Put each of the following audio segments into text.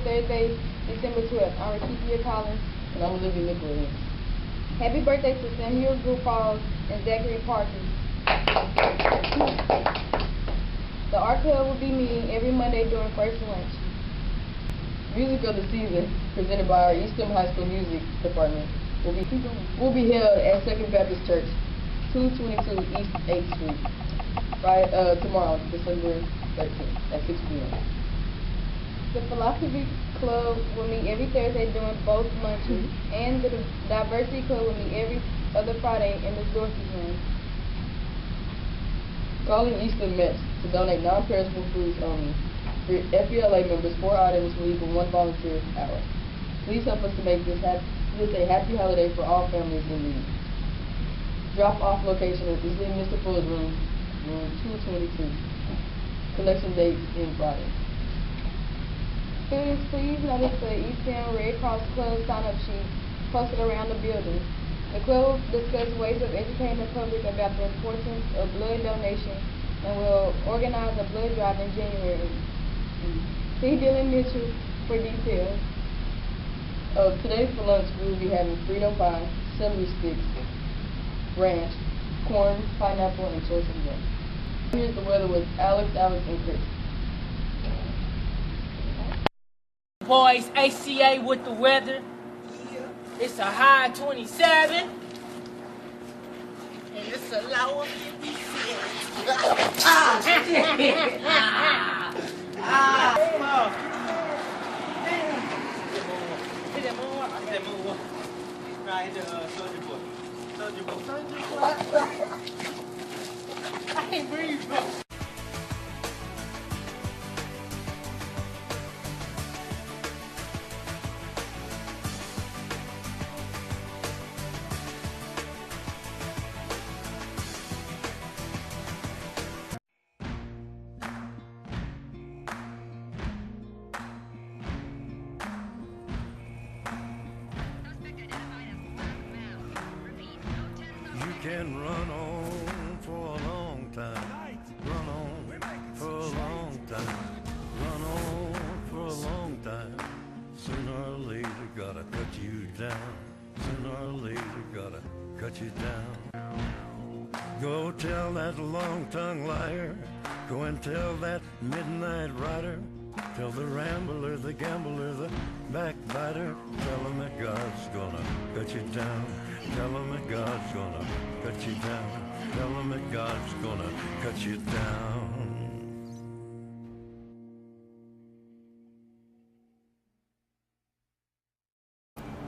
Thursday, December 12th. I'm Rakeithia Collins. And I'm Olivia McWilliams. Happy birthday to Samuel Falls and Zachary Parker. The Art Club will be meeting every Monday during first lunch. Music of the season, presented by our eStem High School Music Department, will be held at Second Baptist Church, 222 East 8th Street, tomorrow, December 13th, at 6 p.m. The Philosophy Club will meet every Thursday during both lunches, and the Diversity Club will meet every other Friday in Ms. Dorsey's room. Calling eStem Mets to donate non-perishable foods only. For FBLA members, 4 items will equal 1 volunteer hour. Please help us to make this a happy holiday for all families in need. Drop-off location is in Mr. Fuller's room 222. Collection date in Friday. Students, please notice the eStem Red Cross Club sign-up sheet posted around the building. The club will discuss ways of educating the public about the importance of blood donation and will organize a blood drive in January. See Dylan Mitchell for details. Today for lunch we will be having freedom pie, celery sticks, ranch, corn, pineapple, and choice of drink. Here's the weather with Alex, and Chris. Boys, ACA with the weather. It's a high 27. And it's a low of 56. Right, Soldier Boy. I can't breathe, bro. You can run on for a long time, run on for a long time, run on for a long time. Sooner or later gotta cut you down, sooner or later gotta cut you down. Go tell that long-tongued liar, go and tell that midnight rider, tell the rambler, the gambler, the backbiter, tell him that God's gonna cut you down. Tell him that God's gonna cut you down. Tell him that God's gonna cut you down.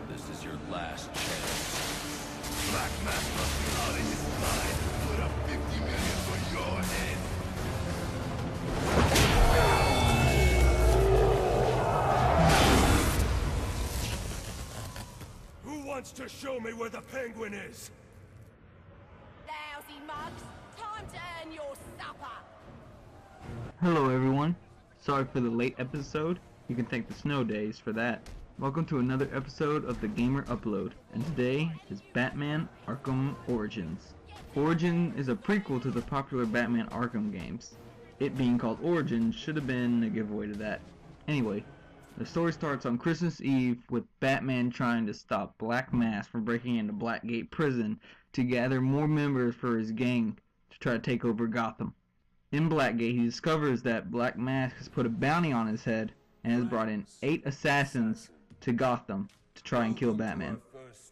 This is your last chance. Black Mass must be out of his mind. Put up 50 million for your head. Who wants to show me where the penguin is? Lousy mugs, time to earn your supper. Hello everyone, sorry for the late episode. You can thank the snow days for that. Welcome to another episode of the Gamer Upload, and today is Batman Arkham Origins. Origin is a prequel to the popular Batman Arkham games. It being called Origins should have been a giveaway to that. Anyway, the story starts on Christmas Eve with Batman trying to stop Black Mask from breaking into Blackgate Prison to gather more members for his gang to try to take over Gotham. In Blackgate, he discovers that Black Mask has put a bounty on his head and has brought in 8 assassins to Gotham to try and kill Batman.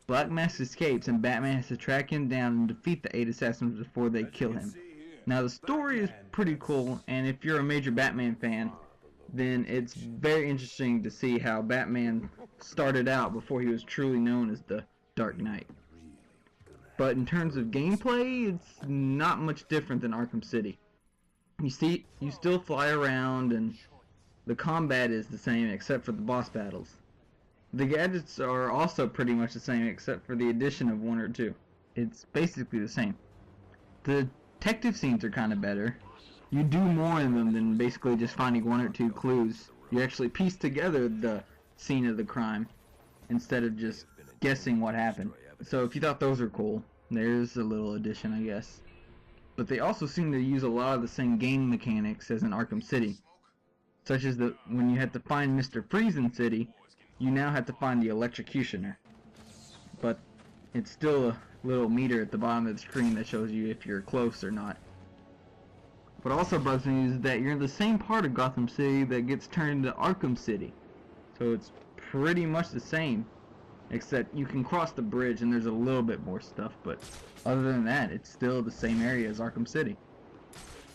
Black Mask escapes and Batman has to track him down and defeat the 8 assassins before they kill him. Now the story is pretty cool, and if you're a major Batman fan, then it's very interesting to see how Batman started out before he was truly known as the Dark Knight. But in terms of gameplay, it's not much different than Arkham City. You still fly around, and the combat is the same except for the boss battles. The gadgets are also pretty much the same except for the addition of 1 or 2. It's basically the same. The detective scenes are kind of better. You do more in them than basically just finding 1 or 2 clues. You actually piece together the scene of the crime instead of just guessing what happened. So if you thought those were cool, there's a little addition, I guess. But they also seem to use a lot of the same game mechanics as in Arkham City. such as when you had to find Mr. Freeze in City, you now have to find the Electrocutioner. But it's still a little meter at the bottom of the screen that shows you if you're close or not. What also bugs me is that you're in the same part of Gotham City that gets turned into Arkham City. So it's pretty much the same, except you can cross the bridge and there's a little bit more stuff, but other than that, it's still the same area as Arkham City.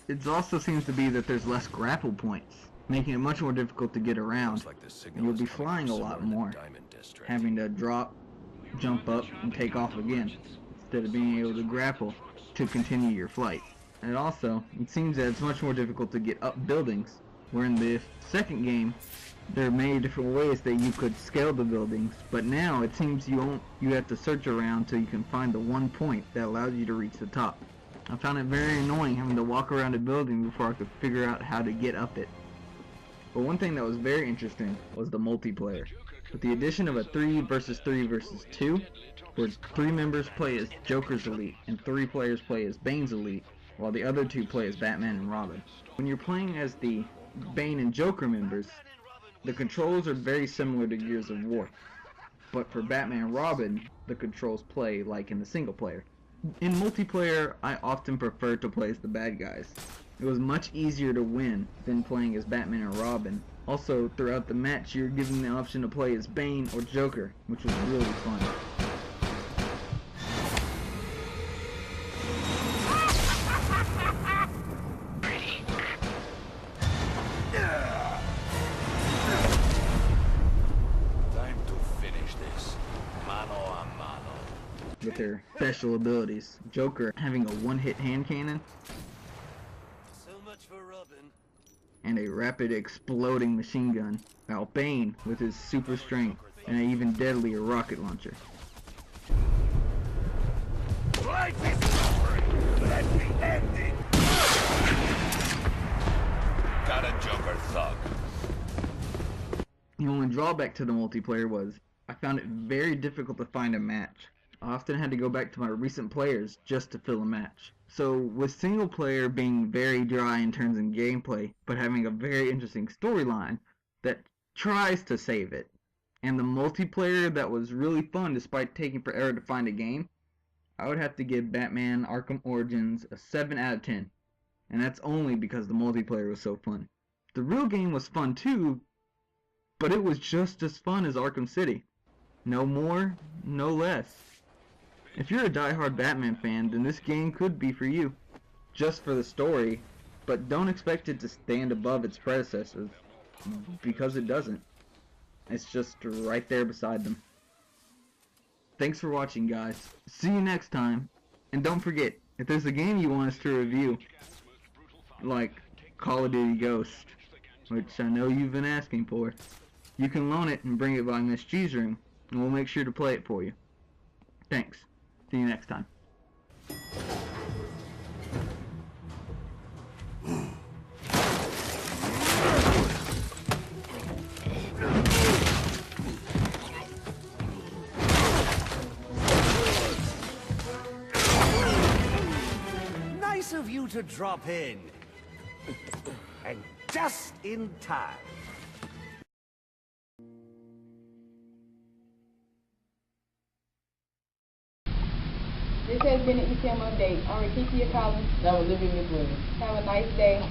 It also seems to be that there's less grapple points, making it much more difficult to get around, and you'll be flying a lot more, having to drop, jump up, and take off again, instead of being able to grapple to continue your flight. And also, it seems that it's much more difficult to get up buildings, where in the second game, there are many different ways that you could scale the buildings, but now it seems you have to search around till you can find the one point that allows you to reach the top. I found it very annoying having to walk around a building before I could figure out how to get up it. But one thing that was very interesting was the multiplayer. With the addition of a 3 versus 3 versus 2, where 3 members play as Joker's Elite and 3 players play as Bane's Elite, while the other 2 play as Batman and Robin. When you're playing as the Bane and Joker members, the controls are very similar to Gears of War, but for Batman and Robin, the controls play like in the single player. In multiplayer, I often prefer to play as the bad guys. It was much easier to win than playing as Batman and Robin. Also, throughout the match, you're given the option to play as Bane or Joker, which was really fun. With their special abilities. Joker having a one-hit hand cannon, So much for Robin. and a rapid exploding machine gun, while Bane with his super strength and an even deadlier rocket launcher. Life is suffering. Let me end it. Got a Joker thug. The only drawback to the multiplayer was I found it very difficult to find a match. I often had to go back to my recent players just to fill a match. So with single player being very dry in terms of gameplay, but having a very interesting storyline that tries to save it, and the multiplayer that was really fun despite taking forever to find a game, I would have to give Batman Arkham Origins a 7 out of 10. And that's only because the multiplayer was so fun. The real game was fun too, but it was just as fun as Arkham City. No more, no less. If you're a die-hard Batman fan, then this game could be for you, just for the story, but don't expect it to stand above its predecessors, because it doesn't. It's just right there beside them. Thanks for watching, guys. See you next time, and don't forget, if there's a game you want us to review, like Call of Duty Ghost, which I know you've been asking for, you can loan it and bring it by Miss G's room, and we'll make sure to play it for you. Thanks. See you next time. Nice of you to drop in. And just in time. This has been an eStem update. I'm Rakesia Collins. Now we're living with women. Have a nice day.